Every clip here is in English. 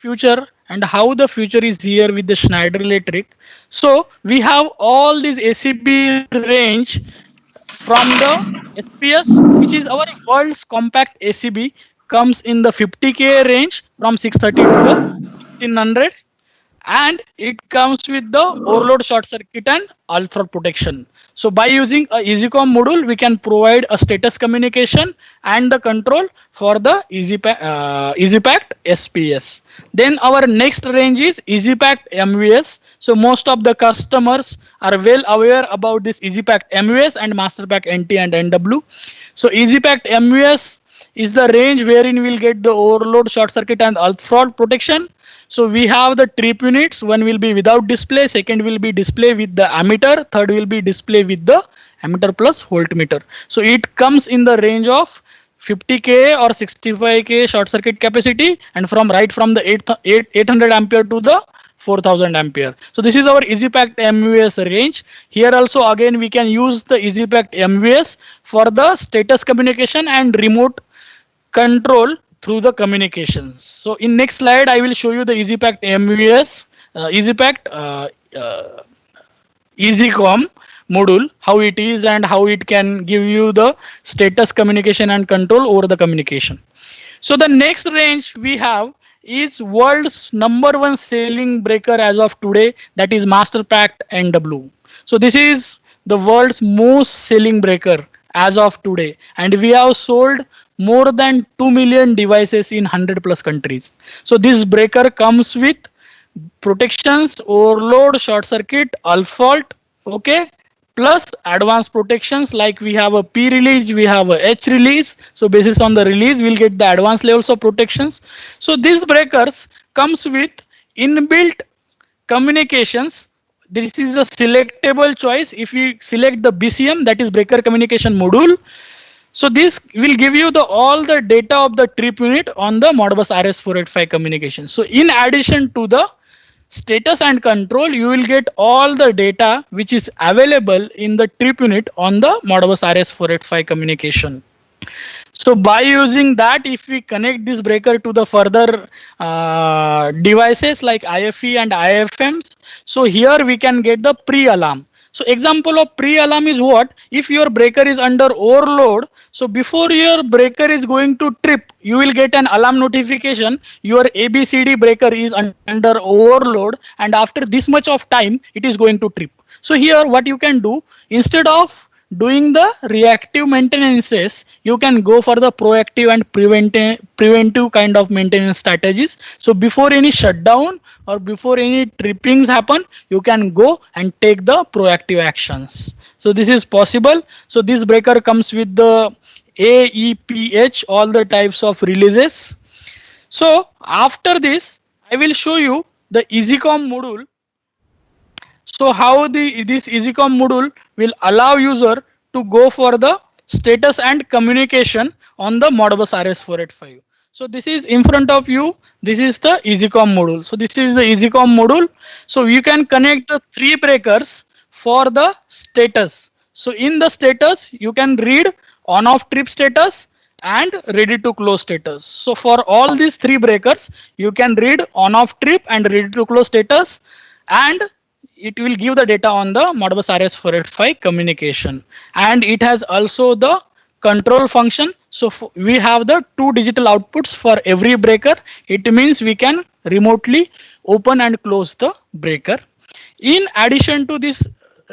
future and how the future is here with the Schneider Electric. So we have all these ACB range from the SPS, which is our world's compact ACB, comes in the 50K range from 630 to the 1600, and it comes with the overload short circuit and ultra protection. So by using a EasyCom module, we can provide a status communication and the control for the EasyPact SPS. Then our next range is EasyPact MVS. So most of the customers are well aware about this EasyPact MVS and MasterPack NT and NW. So EasyPact MVS is the range wherein we'll get the overload short circuit and ultra protection. So we have the trip units. One will be without display, second will be display with the ammeter, third will be display with the ammeter plus voltmeter. So it comes in the range of 50K or 65K short circuit capacity, and from the 800 ampere to the 4000 ampere. So this is our EasyPact MVS range. Here also again we can use the EasyPact MVS for the status communication and remote control through the communications. So in next slide, I will show you the EasyPact MVS, EasyPact EasyCom module, how it is and how it can give you the status communication and control over the communication. So the next range we have is world's #1 selling breaker as of today, that is MasterPact NW. So this is the world's most selling breaker as of today, and we have sold more than 2 million devices in 100 plus countries. So this breaker comes with protections, overload, short circuit, fault, okay, plus advanced protections like we have a P release, we have a H release. So basis on the release, we'll get the advanced levels of protections. So these breakers comes with inbuilt communications. This is a selectable choice. If you select the BCM, that is breaker communication module, so this will give you all the data of the trip unit on the Modbus RS485 communication. So in addition to the status and control, you will get all the data which is available in the trip unit on the Modbus RS485 communication. So by using that, if we connect this breaker to the further devices like IFE and IFMs, so here we can get the pre-alarm. So example of pre-alarm is what? If your breaker is under overload, so before your breaker is going to trip, you will get an alarm notification. Your ABCD breaker is under overload, and after this much of time, it is going to trip. So here what you can do, instead of doing the reactive maintenances, you can go for the proactive and preventive kind of maintenance strategies. So before any shutdown or before any trippings happen, you can go and take the proactive actions. So this is possible. So this breaker comes with the AEPH, all the types of releases. So after this, I will show you the EasyCom module. So how this EasyCom module will allow user to go for the status and communication on the Modbus RS485. So this is in front of you. This is the EasyCom module. So this is the EasyCom module. So you can connect the 3 breakers for the status. So in the status, you can read on-off trip status and ready to close status. So for all these 3 breakers, you can read on-off trip and ready to close status, and it will give the data on the Modbus RS485 communication. And it has also the control function. So we have the 2 digital outputs for every breaker. It means we can remotely open and close the breaker. In addition to this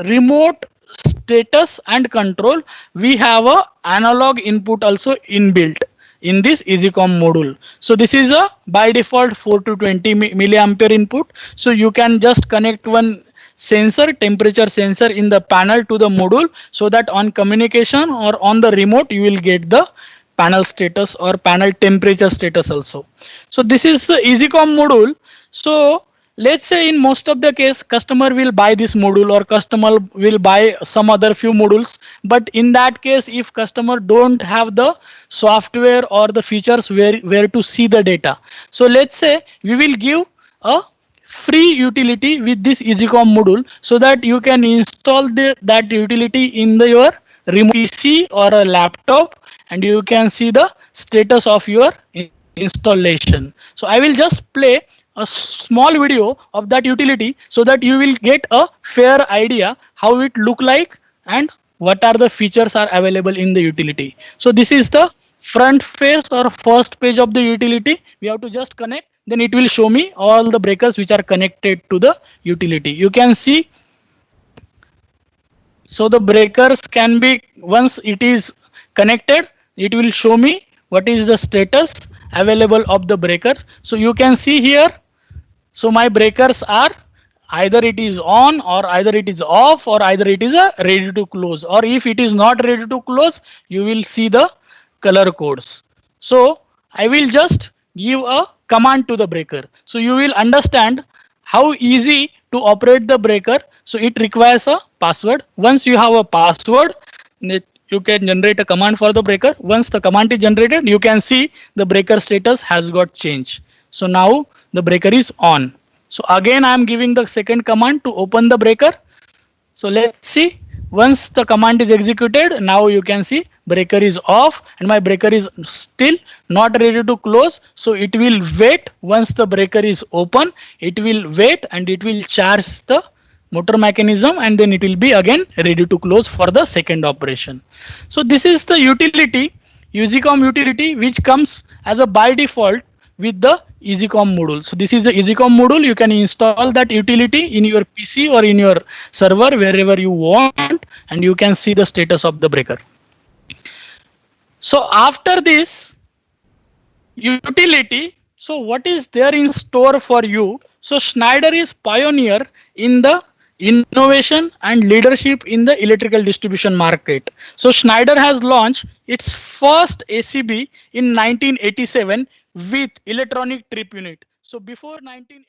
remote status and control, we have a analog input also inbuilt in this EasyCom module. So this is a by default 4 to 20 milliampere input. So you can just connect one sensor, temperature sensor in the panel to the module, so that on communication or on the remote, you will get the panel status or panel temperature status also. So this is the EasyCom module. So let's say in most of the case, customer will buy this module or customer will buy some other few modules. But in that case, if customer don't have the software or the features where to see the data. So let's say we will give a free utility with this EasyCom module, so that you can install that utility in your remote PC or a laptop, and you can see the status of your installation. So I will just play a small video of that utility so that you will get a fair idea how it look like and what are the features are available in the utility. So this is the front face or first page of the utility. We have to just connect, then it will show me all the breakers which are connected to the utility. You can see, so the breakers can be, once it is connected, it will show me what is the status available of the breaker. So you can see here, so my breakers are either it is on or either it is off or either it is a ready to close, or if it is not ready to close, you will see the color codes. So I will just give a command to the breaker. So you will understand how easy to operate the breaker. So it requires a password. Once you have a password, you can generate a command for the breaker. Once the command is generated, you can see the breaker status has got changed. So now the breaker is on. So again I am giving the second command to open the breaker. So let's see, once the command is executed, now you can see breaker is off and my breaker is still not ready to close. So it will wait. Once the breaker is open, it will wait and it will charge the motor mechanism and then it will be again ready to close for the second operation. So this is the utility, EasyCom utility, which comes as a by default with the EasyCom module. So this is the EasyCom module. You can install that utility in your PC or in your server wherever you want, and you can see the status of the breaker. So after this utility, so what is there in store for you? So Schneider is pioneer in the innovation and leadership in the electrical distribution market. So Schneider has launched its first ACB in 1987 with electronic trip unit. So before 1980,